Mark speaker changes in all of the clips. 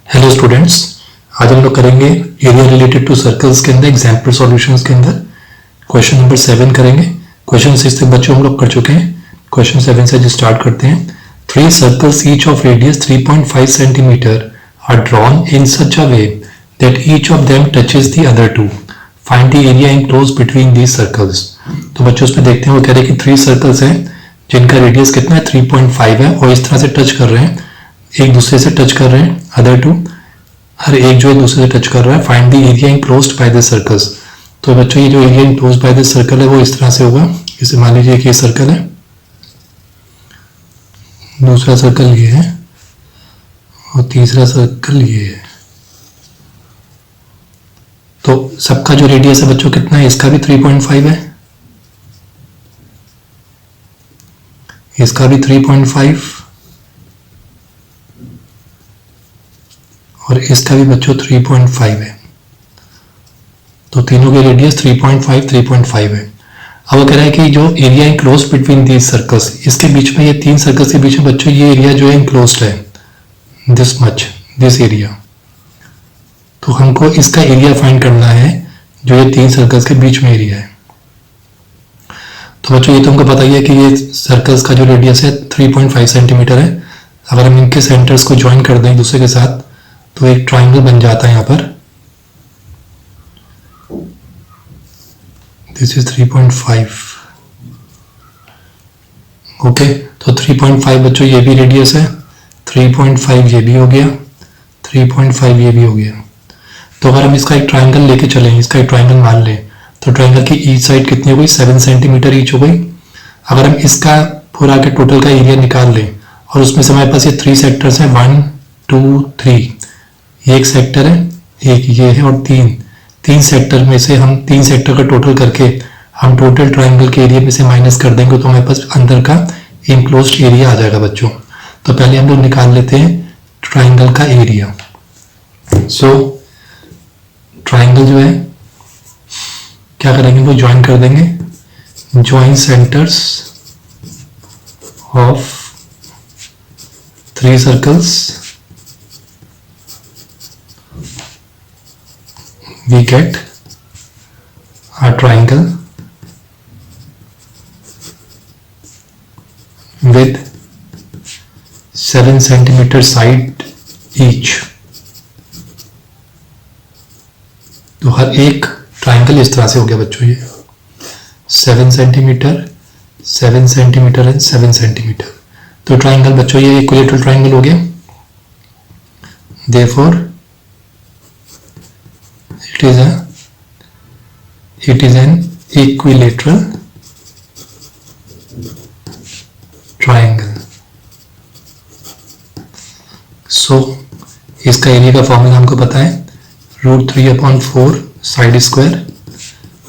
Speaker 1: Hello students, आज हम लोग करेंगे एरिया रिलेटेड टू सर्कल्स के अंदर एग्जाम्पल सॉल्यूशंस के अंदर क्वेश्चन नंबर 7 करेंगे। क्वेश्चन 6 तक बच्चों हम लोग कर चुके हैं। क्वेश्चन 7 से स्टार्ट करते हैं। 3 circles each of radius 3.5 centimetre are drawn in such a way that each of them touches the other two. Find the area enclosed between these circles. तो बच्चों उसमें देखते हैं, वो कह रहे हैं कि 3 सर्कल्स हैं जिनका रेडियस कितना है 3.5 है और इस तरह से टच कर रहे हैं, एक दूसरे से टच कर रहे हैं, अदर टू, हर एक जो है दूसरे से टच कर रहा है। Find the area enclosed by this circles. तो बच्चों ये जो area enclosed by this circle है वो इस तरह से होगा। इसे मान लीजिए कि ये सर्कल है, दूसरा सर्कल ये है और तीसरा सर्कल ये है। तो सबका जो रेडियस है बच्चों कितना है, इसका भी 3.5 है, इसका भी 3.5 और इसका भी बच्चों 3.5 है। तो तीनों के रेडियस 3.5 है। अब वो कह रहा है कि जो area enclosed between these circles, इसके बीच में, ये 3 सर्कल्स के बीच में बच्चों ये एरिया जो है एनक्लोज्ड है, दिस मच, दिस एरिया। तो हमको इसका एरिया फाइंड करना है जो ये 3 सर्कल्स के बीच में एरिया है। तो बच्चों ये तो हमको पता ही है कि ये सर्कल्स का जो रेडियस है 3.5 सेंटीमीटर है। अगर हम इनके सेंटर्स को ज्वाइन कर दें एक दूसरे के साथ तो एक ट्राइंगल बन जाता है यहाँ पर। This is 3.5। ओके, तो 3.5 बच्चों ये भी रेडियस है, 3.5 ये भी हो गया, 3.5 ये भी हो गया। तो अगर हम इसका एक ट्राइंगल लेके चलें, इसका एक ट्राइंगल मान लें, तो ट्राइंगल की ईच साइड कितनी हो गई, 7 सेंटीमीटर ईच हो गई। अगर हम इसका पूरा के टोटल का एरिया निकाल लें और उसमें से हमारे पास ये 3 सेक्टर्स हैं, 1 2 3, ये एक सेक्टर है, एक ये है और 3 सेक्टर में से हम 3 सेक्टर का टोटल करके हम टोटल ट्राइंगल के एरिया में से माइनस कर देंगे तो हमारे पास अंदर का इनक्लोज्ड एरिया आ जाएगा बच्चों। तो पहले हम लोग निकाल लेते हैं ट्राइंगल का एरिया। सो ट्राइंगल जो है क्या करेंगे, वो ज्वाइन कर देंगे, join centres of 3 circles, we get a triangle with 7 centimeter side each। तो हर एक ट्राइंगल इस तरह से हो गया बच्चों, ये 7 सेंटीमीटर, 7 सेंटीमीटर एंड 7 सेंटीमीटर। तो ट्राइंगल बच्चों ये इक्विलेटरल ट्राइंगल हो गया। Therefore it is an equilateral triangle। So इसका एरिया का फॉर्मूला हमको पता है, √3/4 साइड स्क्वायर।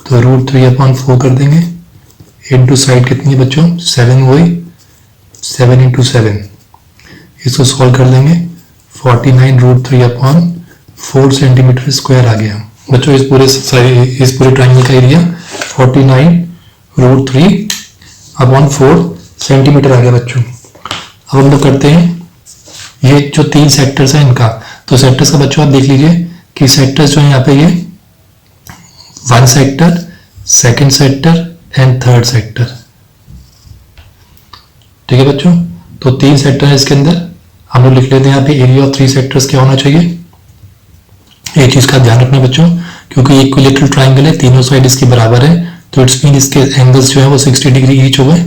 Speaker 1: तो √3/4 कर देंगे, इनटू साइड कितनी है बच्चों, 7 हुई, 7 × 7। इसको सॉल्व कर देंगे, 49 √3/4 सेंटीमीटर स्क्वायर आ गया बच्चों। इस पूरे ट्राइंगल का एरिया 49 √3/4 सेंटीमीटर आ गया बच्चों। अब हम लोग करते हैं ये जो 3 सेक्टर्स हैं इनका। तो सेक्टर्स का बच्चों आप देख लीजिए कि सेक्टर्स जो है यहाँ पे ये 1 sector, 2nd sector and 3rd sector. ठीक है बच्चों, तो 3 सेक्टर है इसके अंदर। हम लोग लिख लेते हैं यहाँ पे एरिया ऑफ 3 सेक्टर्स क्या होना चाहिए। एक चीज का ध्यान रखना बच्चों, क्योंकि इक्विलेटरल ट्राइंगल है, तीनों साइड इसकी बराबर है, तो इट्स मीन इसके एंगल्स जो है वो 60 डिग्री ईच हो गए।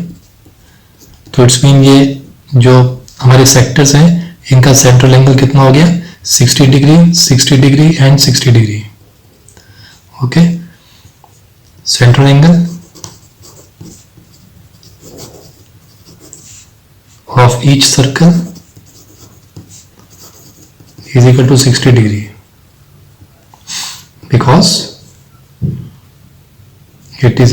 Speaker 1: तो इट्स मीन ये जो हमारे सेक्टर्स हैं इनका सेंट्रल एंगल कितना हो गया, 60 degree, 60 degree and 60 degree. Okay, central angle of each circle is equal to 60 degree because it is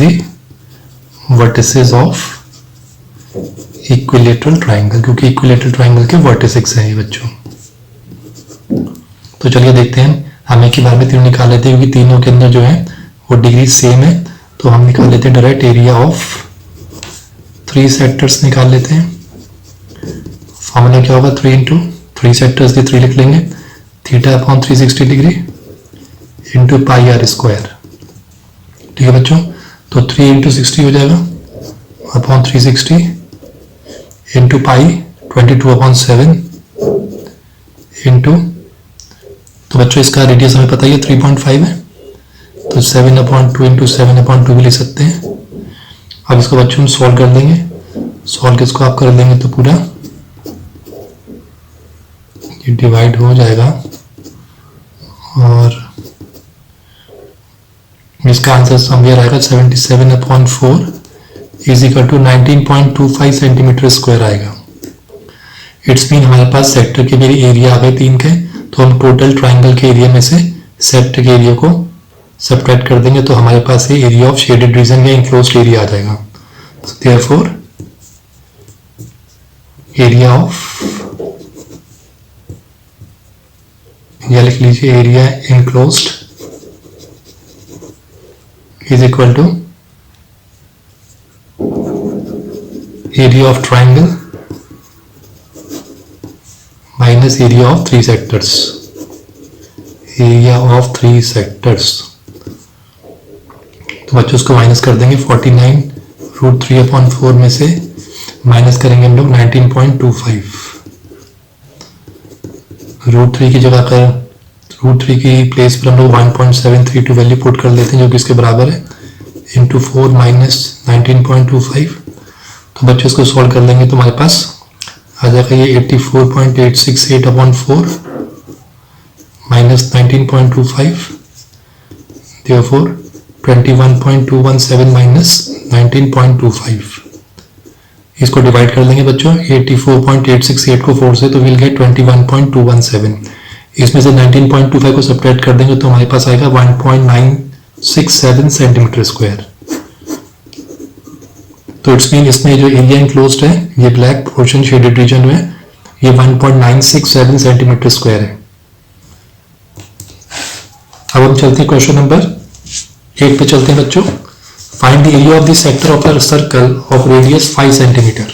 Speaker 1: the vertices of equilateral triangle, क्योंकि इक्विलेटरल ट्राइंगल के वर्टिसेस हैं ये बच्चों। तो चलिए देखते हैं, हम एक ही बार में तीनों निकाल लेते हैं क्योंकि तीनों के अंदर जो है वो डिग्री सेम है। तो हम निकाल लेते हैं डायरेक्ट एरिया ऑफ 3 सेक्टर्स निकाल लेते हैं। फॉर्मूला क्या होगा, 3 इंटू 3 सेक्टर्स की 3 लिख लेंगे, theta upon 360 degree into pi r square. ठीक है बच्चों, तो 3 इंटू 60 हो जाएगा अपॉन 360 इंटू पाई 22/7 इंटू, तो बच्चों इसका रेडियस हमें पता ही है 3.5 है, तो 7/2 इंटू 7/2 भी लिख सकते हैं। अब इसको बच्चों हम सॉल्व कर देंगे, सॉल्व किसको आप कर देंगे तो पूरा ये डिवाइड हो जाएगा और इसका आंसर समवेयर आएगा 77/4 is equal to 19.25 centimetre square आएगा। इट्स मीन हमारे पास सेक्टर के मेरे एरिया आ गए 3 के, तो हम टोटल ट्राइंगल के एरिया में से सेक्टर के एरिया को सब्ट्रैक्ट कर देंगे, तो हमारे पास ये एरिया ऑफ शेडेड रीजन या इंक्लोज्ड एरिया आ जाएगा। देयरफॉर एरिया ऑफ, या लिख लीजिए area enclosed is equal to area of triangle minus area of 3 sectors, area of 3 sectors. तो बच्चों उसको माइनस कर देंगे, 49√3/4 में से माइनस करेंगे हम लोग 19.25, √3 की जगह पर √3 की प्लेस पर हम लोग 1.732 वैल्यू पुट कर लेते हैं, जो कि इसके बराबर है, इंटू 4 माइनस 19.25। तो बच्चों इसको सॉल्व कर लेंगे तो हमारे पास आ जाएगा ये 84.868/4 माइनस 19.25, देयरफॉर 21.217 माइनस 19.25। इसको डिवाइड कर लेंगे बच्चों, 84.868 को 4 से, तो विल गेट 21.217। इसमें से 19.25 को सब्ट्रैक्ट कर देंगे तो हमारे पास आएगा 1.967 सेंटीमीटर स्क्वायर। तो इट्स मीन इसमें जो एरिया इंक्लोज्ड है, ये ब्लैक पोर्शन शेडेड रीजन में, ये 1.967 सेंटीमीटर स्क्वायर है। अब हम चलते हैं क्वेश्चन नंबर 8 पे चलते हैं बच्चों। Find the area of the sector of a circle of radius 5 centimetre.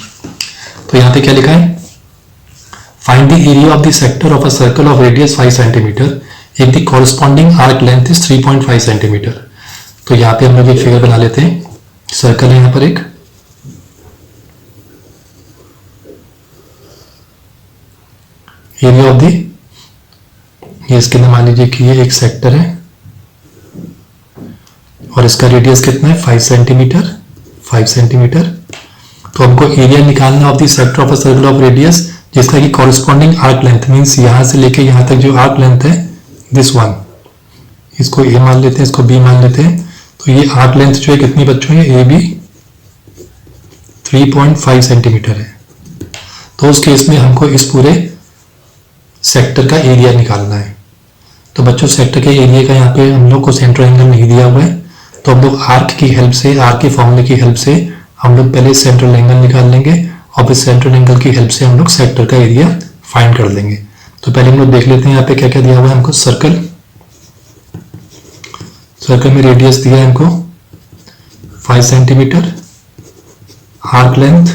Speaker 1: तो यहाँ पे क्या लिखा है, find the area of the sector of a circle of radius 5 centimetre if the corresponding arc length is 3.5 centimetre. तो यहाँ पे हम लोग एक फिगर बना लेते हैं, सर्कल है यहाँ पर एक, एरिया ऑफ दी, ये इसके अंदर मान लीजिए कि ये एक सेक्टर है और इसका रेडियस कितना है 5 सेंटीमीटर, 5 सेंटीमीटर। तो हमको एरिया निकालना of the sector of a circle of radius जिसका कि कॉरस्पॉन्डिंग आर्क लेंथ मींस यहां से लेके यहां तक जो आर्क लेंथ है दिस वन, इसको ए मान लेते हैं, इसको बी मान लेते हैं। तो ये आर्क लेंथ जो है कितनी बच्चों, ये ए बी 3.5 सेंटीमीटर है। तो उस केस में हमको इस पूरे सेक्टर का एरिया निकालना है। तो बच्चों सेक्टर के एरिया का यहाँ पे हम लोग को सेंटर एंगल नहीं दिया हुआ है, तो हम लोग आर्क की हेल्प से, आर्क के फॉर्मूले की हेल्प से हम लोग पहले सेंट्रल एंगल निकाल लेंगे और फिर सेंट्रल एंगल की हेल्प से हम लोग सेक्टर का एरिया फाइंड कर लेंगे। तो पहले हम लोग देख लेते हैं यहाँ पे क्या क्या दिया हुआ है हमको। सर्कल, सर्कल में रेडियस दिया है हमको 5 centimetre, arc length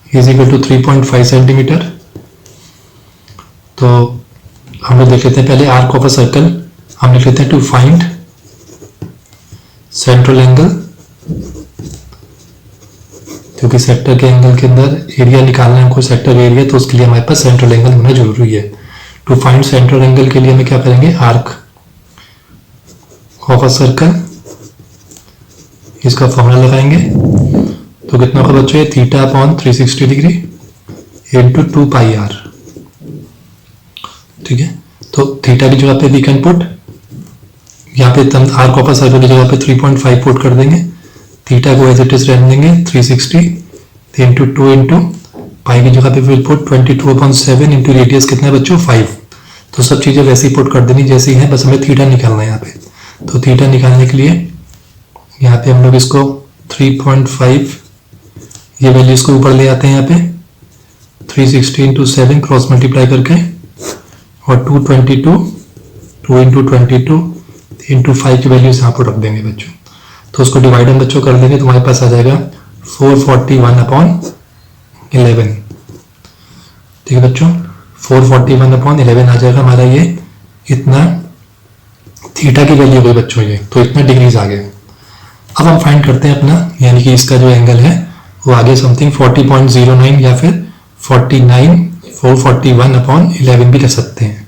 Speaker 1: is equal to 3.5 centimetre. तो हम लोग देख लेते हैं पहले आर्क ऑफ अ सर्कल, हम लिख लेते हैं टू फाइंड सेंट्रल एंगल, क्योंकि सेक्टर के एंगल के अंदर एरिया निकालना है हमको, सेक्टर एरिया, तो उसके लिए हमारे पास सेंट्रल एंगल होना जरूरी है। टू फाइंड सेंट्रल एंगल के लिए हमें क्या करेंगे, आर्क ऑफ अ सर्कल, इसका फॉर्मूला लगाएंगे। तो कितना होगा बच्चों, theta upon 360 degree into 2 pi r. ठीक है, तो थीटा की जगह पे वी कैन पुट, यहाँ पे आर्क ऑफ अ सर्कल की जगह पे 3.5 पुट कर देंगे, थीटा को एज इट इज रहने देंगे 360 इंटू 2 इंटू पाई की जगह पे विल पुट 22/7 इंटू रेडियस कितना है बच्चों 5। तो सब चीजें वैसे ही पुट कर देनी जैसी हैं, बस हमें थीटा निकालना है यहाँ पे। तो थीटा निकालने के लिए यहाँ पे हम लोग इसको 3.5 ये वैल्यू इसको ऊपर ले आते हैं, यहाँ पे 360 इंटू 7 क्रॉस मल्टीप्लाई करके, और 2 इंटू 22 इंटू 5 की वैल्यूज यहाँ पर रख देंगे बच्चों। तो तो उसको डिवाइड हम बच्चों कर देंगे तो हमारे पास आ जाएगा 441/11। ठीक है बच्चों, 441/11 आ जाएगा हमारा ये इतना थीटा की वैल्यू हुई बच्चों ये, तो इतना डिग्रीज आ गए। अब हम फाइंड करते हैं अपना, यानी कि इसका जो एंगल है वो आगे समथिंग 40.09 या फिर 441/11 भी रह सकते हैं,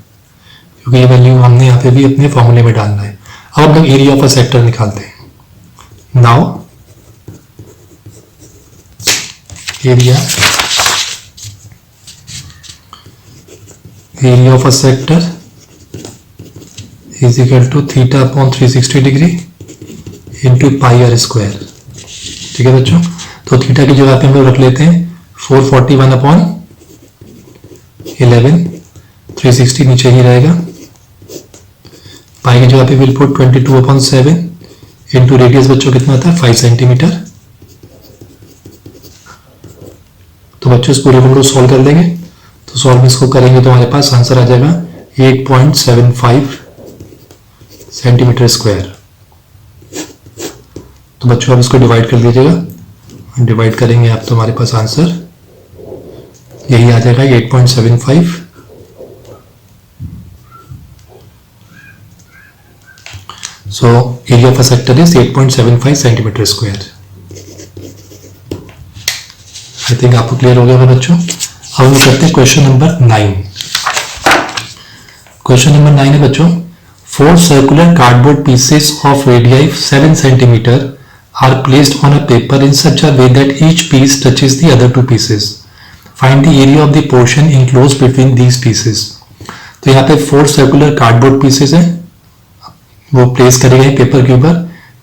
Speaker 1: क्योंकि ये वैल्यू हमने यहाँ पे भी अपने फॉर्मूले में डालना है। अब हम लोग एरिया ऑफ अ सेक्टर निकालते हैं। Now area of a sector is equal to θ/360 degree into pi r square. ठीक है बच्चों, तो थीटा की जगह पे हम लोग रख लेते हैं 441/11, 360 नीचे ही रहेगा। पाई की जगह पे विल पुट 22/7 इंटू रेडियस बच्चों कितना था 5 सेंटीमीटर। तो बच्चों इस पूरे को हम लोग सॉल्व कर देंगे, तो सॉल्व इसको करेंगे तो हमारे पास आंसर आ जाएगा 8.75 सेंटीमीटर स्क्वायर। तो बच्चों आप इसको डिवाइड कर लीजिएगा, डिवाइड करेंगे आप तो हमारे पास आंसर यही आ जाएगा 8.75। सो area of a sector is 8.75 centimetre square. I think आपको क्लियर हो गया होगा बच्चों। अब हम करते हैं क्वेश्चन नंबर 9। क्वेश्चन नंबर 9 है बच्चों, 4 circular cardboard pieces of radii 7 centimeter are placed on a paper in such a way that each piece touches the other two pieces. Find the area of the portion enclosed between these pieces. तो यहाँ पे 4 circular cardboard pieces हैं, वो place करे गए paper के ऊपर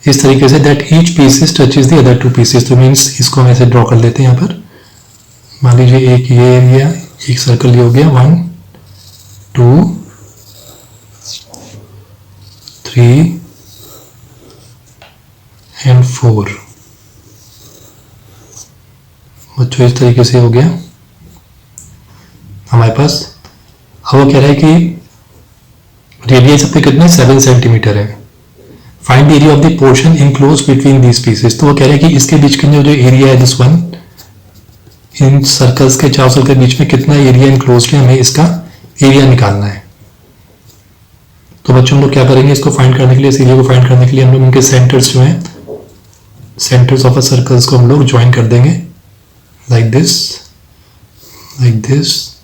Speaker 1: इस तरीके से that each pieces touches the other two pieces। तो मीन्स इसको हम ऐसे ड्रॉ कर लेते हैं। यहाँ पर मान लीजिए एक ये एरिया, एक सर्कल ये हो गया 1 2 3 एंड 4 बच्चों, इस तरीके से हो गया हमारे पास। अब वो कह रहा है कि रेडियस अपने कितना 7 सेंटीमीटर है। Find the area of the portion enclose between these pieces. तो वो कह रहा है कि इसके बीच के जो एरिया है दिस वन, इन सर्कल्स के चारों सर्कल के बीच में कितना एरिया इनक्लोज है, हमें इसका एरिया निकालना है। तो बच्चों हम लोग क्या करेंगे, इसको फाइंड करने के लिए, इस एरिया को फाइंड करने के लिए हम लोग उनके सेंटर्स जो हैं, सेंटर्स ऑफ अ सर्कल्स को हम लोग ज्वाइन कर देंगे लाइक दिस, लाइक दिस।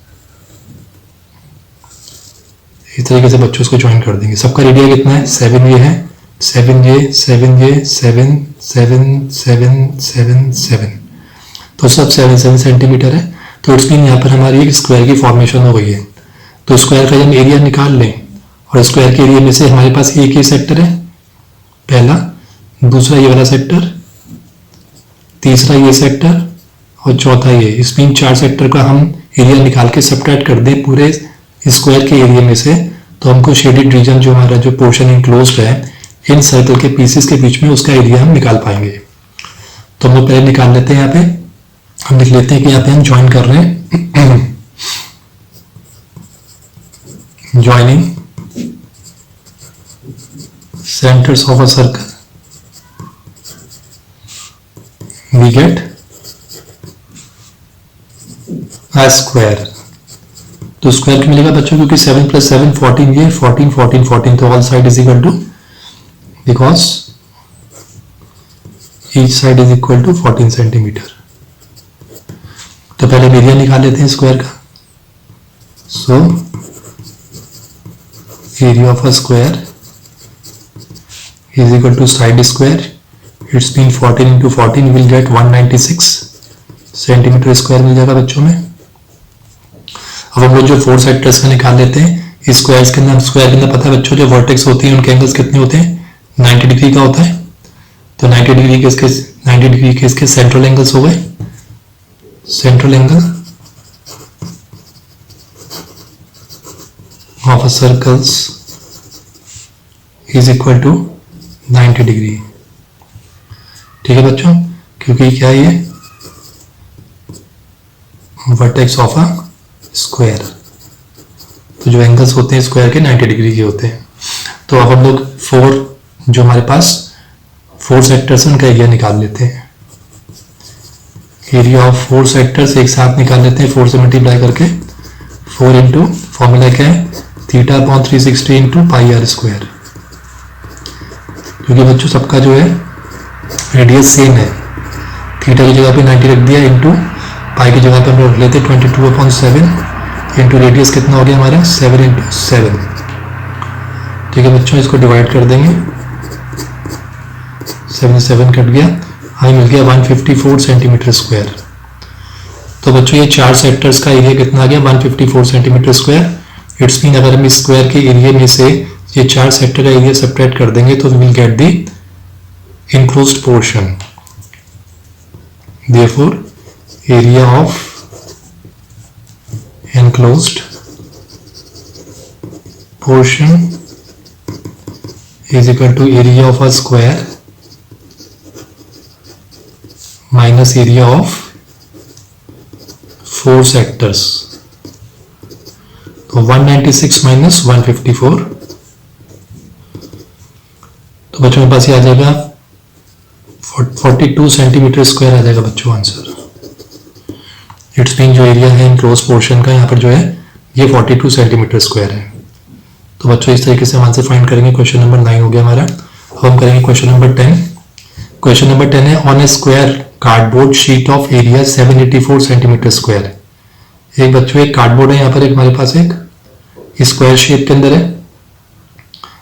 Speaker 1: इस तरीके से बच्चों इसको ज्वाइन कर देंगे। सबका रेडिया कितना है 7 ये है, 7 ये 7 ये 7 7 7 7 7, तो सब 7 सेंटीमीटर है। तो इट्स मीन यहाँ पर हमारी एक स्क्वायर की फॉर्मेशन हो गई है। तो स्क्वायर का जब एरिया निकाल लें, और स्क्वायर के एरिया में से हमारे पास एक ही सेक्टर है पहला, दूसरा ये वाला सेक्टर, तीसरा ये सेक्टर और चौथा ये। इस मीन 4 सेक्टर का हम एरिया निकाल के सबट्रैक्ट कर दें पूरे स्क्वायर के एरिया में से, तो हमको शेडेड रीजन जो हमारा जो पोर्शन इनक्लोज्ड है इन सर्कल के पीसेस के बीच में, उसका एरिया हम निकाल पाएंगे। तो हम लोग पहले निकाल लेते हैं। यहाँ पे हम लिख लेते हैं कि यहाँ पे हम ज्वाइन कर रहे हैं joining centres of a circle we get a square. तो स्क्वायर क्यों मिलेगा बच्चों, क्योंकि 7 + 7 14 ये 14 14 14, तो all side is equal to, because each side is equal to 14 centimetre. तो पहले एरिया निकाल लेते हैं स्क्वायर का। So area of a square is equal to side square, it's mean 14 × 14 will get 196 centimetre square मिल जाएगा बच्चों में। अब हम लोग जो 4 सेक्टर्स का निकाल लेते हैं स्क्वायर के अंदर। स्क्वायर के अंदर पता है बच्चों जो वर्टेक्स होती हैं उनके एंगल्स कितने होते हैं, 90 डिग्री का होता है। तो 90 डिग्री के इसके सेंट्रल एंगल्स हो गए। Central angle of a circles is equal to 90 degree. ठीक है बच्चों, क्योंकि क्या है ये वर्टेक्स ऑफ अ स्क्वायर, तो जो एंगल्स होते हैं स्क्वायर के 90 डिग्री के होते हैं। तो अब हम लोग 4 जो हमारे पास 4 सेक्टर्स उनका एरिया निकाल लेते हैं। एरिया ऑफ 4 सेक्टर्स एक साथ निकाल लेते हैं 4 से मल्टीप्लाई करके। 4 इंटू फॉर्मूला क्या है, theta upon 360 into pi r square, क्योंकि बच्चों सबका जो है रेडियस सेम है। थीटा की जगह पे 90 रख दिया, इंटू पाई की जगह पे हम रख लेते 22/7 इंटू रेडियस कितना हो गया हमारा 7 इंटू 7। ठीक है बच्चों, इसको डिवाइड कर देंगे, 7 7 कट गया, हमें मिल गया 154 सेंटीमीटर स्क्वायर। तो बच्चों ये 4 सेक्टर्स का एरिया कितना आ गया 154 सेंटीमीटर स्क्वायर। इट्स मीन अगर हम इस स्क्वायर के एरिया में से ये 4 सेक्टर का एरिया सब्ट्रैक्ट कर देंगे तो we will get the enclosed portion. Therefore area of enclosed portion is equal to area of a square minus area of 4 sectors। तो 196 minus 154, तो बच्चों के पास ये आ जाएगा 42 सेंटीमीटर स्क्वायर आ जाएगा बच्चों आंसर। इट्स मीन जो एरिया है इनक्लोज पोर्शन का यहाँ पर जो है ये 42 सेंटीमीटर स्क्वायर है। तो बच्चों इस तरीके से हम आंसर फाइंड करेंगे। क्वेश्चन नंबर 9 हो गया हमारा। अब हम करेंगे क्वेश्चन नंबर 10। क्वेश्चन नंबर 10 है on A square cardboard sheet of area 784 centimetre square. एक बच्चों एक कार्डबोर्ड है यहाँ पर, एक हमारे पास एक स्क्वायर शेप के अंदर है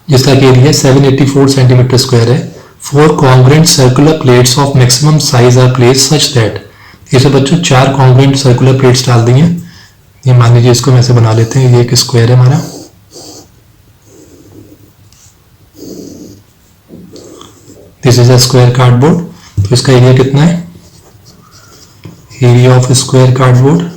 Speaker 1: जिसका एरिया 784 सेंटीमीटर स्क्वायर है। 4 congruent circular plates of maximum size are placed such that, इसे बच्चों 4 कॉन्ग्रेंट सर्कुलर प्लेट्स डाल दी हैं। ये मान लीजिए इसको हम ऐसे बना लेते हैं, ये एक स्क्वायर है हमारा, this is a square cardboard. तो इसका एरिया कितना है, area of square cardboard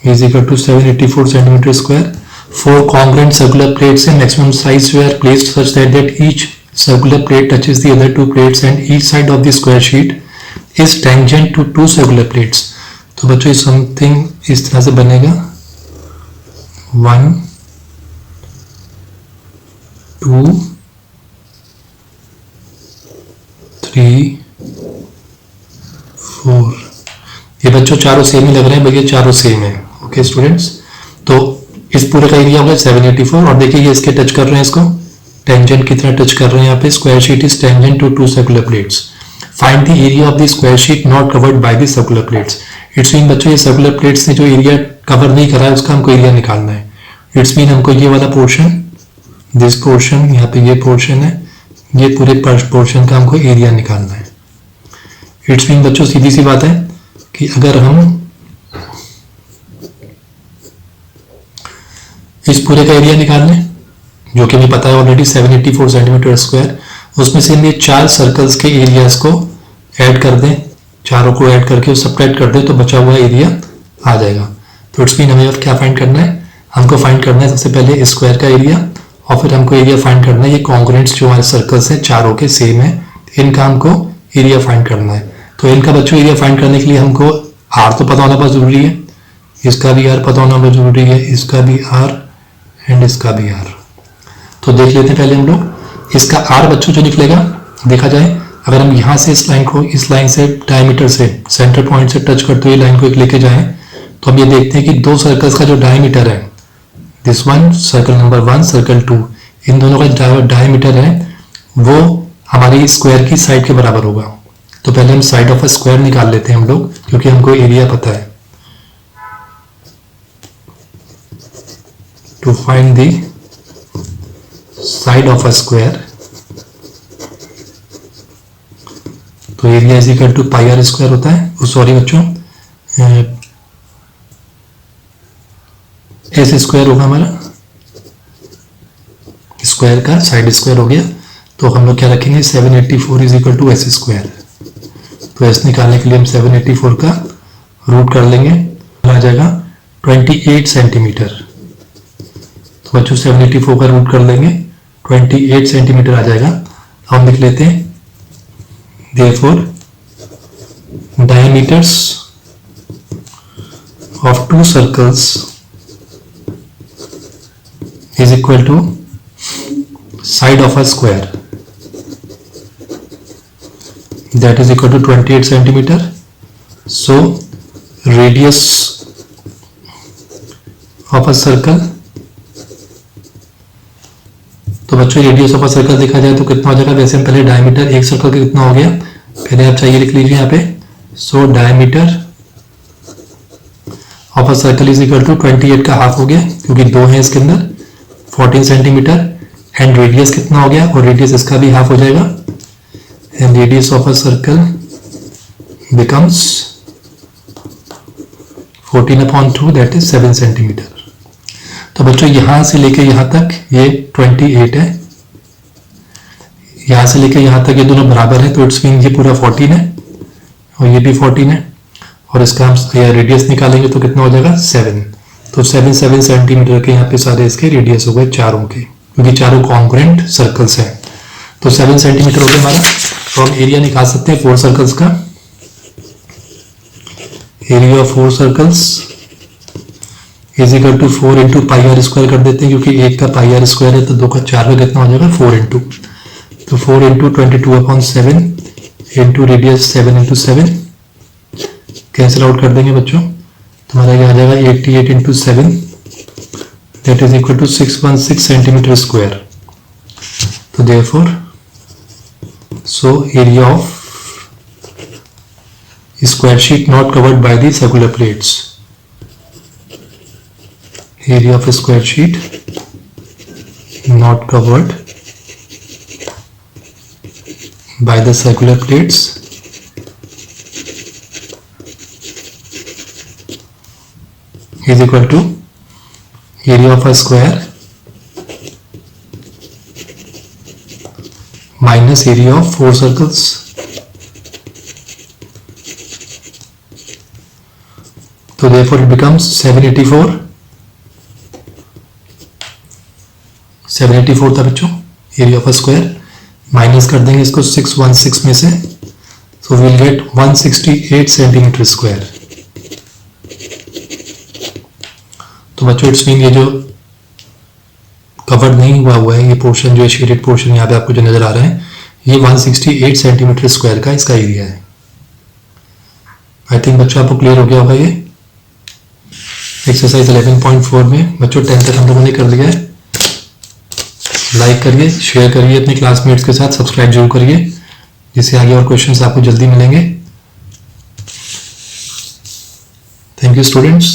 Speaker 1: is equal to 784 centimetre square. 4 congruent circular plates in maximum size were placed such that each circular plate touches the other 2 plates and each side of the square sheet is tangent to 2 circular plates। तो बच्चों ये something इस तरह से बनेगा 1 2 3 4। ये बच्चों चारों सेम ही लग रहे हैं भैया, चारों सेम है। ओके स्टूडेंट्स, तो इस पूरे का एरिया होगा 784 और देखिए ये इसके टच कर रहे हैं, इसको टेंजेंट की तरह टच कर रहे हैं। यहाँ पे square sheet is tangent to 2 circular plates. Find the area of the square sheet not covered by the circular plates. It's mean बच्चों ये सर्कुलर प्लेट्स ने जो एरिया कवर नहीं करा है उसका हमको एरिया निकालना है। इट्स मीन हमको ये वाला पोर्शन, दिस पोर्शन, यहाँ पे ये पोर्शन है, ये पूरे पोर्शन का हमको एरिया निकालना है। इट्स मीन बच्चों सीधी सी बात है कि अगर हम इस पूरे का एरिया निकाल लें जो कि हमें पता है ऑलरेडी 784 सेंटीमीटर स्क्वायर, उसमें से हम ये 4 सर्कल्स के एरियाज को ऐड कर दें, चारों को ऐड करके सब्ट्रैक्ट कर दें तो बचा हुआ एरिया आ जाएगा। तो इट्स मीन हमें अब क्या फाइंड करना है, हमको फाइंड करना है सबसे पहले स्क्वायर का एरिया और फिर हमको एरिया फाइंड करना है ये कॉन्ग्रेंट्स जो हमारे सर्कल्स हैं चारों के सेम है, इनका हमको एरिया फाइंड करना है। तो इनका बच्चों एरिया फाइंड करने के लिए हमको आर तो पता होना बहुत जरूरी है, इसका भी आर पता होना बहुत जरूरी है, इसका भी आर एंड इसका भी आर। तो देख लेते हैं पहले हम लोग इसका आर बच्चों जो निकलेगा। देखा जाए अगर हम यहाँ से इस लाइन को, इस लाइन से डायमीटर से सेंटर पॉइंट से टच करते हुए लाइन को एक लेके जाएं तो हम ये देखते हैं कि 2 सर्कल्स का जो डायमीटर है, this one circle number 1 circle 2, इन दोनों का जो डायमीटर है वो हमारी स्क्वायर की साइड के बराबर होगा। तो पहले हम साइड ऑफ अ स्क्वायर निकाल लेते हैं हम लोग, क्योंकि हमको एरिया पता है। To find the side of a square, तो area is equal to pi r square होता है। सॉरी बच्चों, एस स्क्वायर होगा हमारा, स्क्वायर का साइड स्क्वायर हो गया। तो हम लोग क्या रखेंगे 784 is equal to s square. तो एस निकालने के लिए हम 784 का रूट कर लेंगे, आ जाएगा 28 सेंटीमीटर। तो बच्चों 784 का रूट कर लेंगे, 28 सेंटीमीटर आ जाएगा। हम लिख लेते हैं therefore diameters of 2 circles is equal to side of a square that is equal to 28 centimeter. So radius of a circle, तो बच्चों रेडियस ऑफ अ सर्कल देखा जाए तो कितना हो जाएगा? वैसे हम पहले डायमीटर एक सर्कल का कितना हो गया पहले आप चाहिए लिख लीजिए यहाँ पे. So diameter of a circle is equal to 28 का हाफ हो गया क्योंकि दो है इसके अंदर 14 सेंटीमीटर. एंड रेडियस कितना हो गया? और रेडियस इसका भी हाफ हो जाएगा. And radius of a circle becomes 14/2 that is 7 centimetre. तो बच्चों यहां से लेके यहां तक ये 28 है, यहां से लेके यहां तक ये दोनों बराबर है तो इट्स मीन ये पूरा 14 है और ये भी 14 है और इसका हम रेडियस निकालेंगे तो कितना हो जाएगा? 7. तो 7 सेंटीमीटर के यहाँ पे सारे इसके रेडियस हो गए चारों के क्योंकि चारों कॉन्ग्रुएंट सर्कल्स हैं. तो 7 सेंटीमीटर हो गया हमारा. तो हम एरिया निकाल सकते हैं 4 सर्कल्स का. Area of 4 circles is equal to 4 into pi r square कर देते हैं क्योंकि एक का पाई आर स्क्वायर है तो दो का 4 का कितना हो जाएगा? 4 इंटू. तो 4 into 22/7 into radius 7 into 7 cancel out कर देंगे बच्चों. तुम्हारा ये आ जाएगा 88 into 7 that is equal to 616 centimetre square. तो therefore so area of square sheet not covered by the circular plates. Area of a square sheet not covered by the circular plates is equal to area of a square minus area of 4 circles. So therefore it becomes 784. 784 था बच्चों area of a square. Minus कर देंगे इसको 616 में से so will get 168 centimetre square. तो बच्चों it's mean ये जो कवर्ड नहीं हुआ है ये पोर्शन जो शेडेड पोर्शन यहाँ पे आपको जो नजर आ रहा है ये 168 सेंटीमीटर स्क्वायर का इसका एरिया है. आई थिंक बच्चों आपको क्लियर हो गया होगा. ये एक्सरसाइज 11.4 में बच्चों 10 तक हम लोगों ने कर लिया है. लाइक करिए, शेयर करिए अपने क्लासमेट्स के साथ, सब्सक्राइब जरूर करिए जिससे आगे और क्वेश्चंस आपको जल्दी मिलेंगे. Thank you students.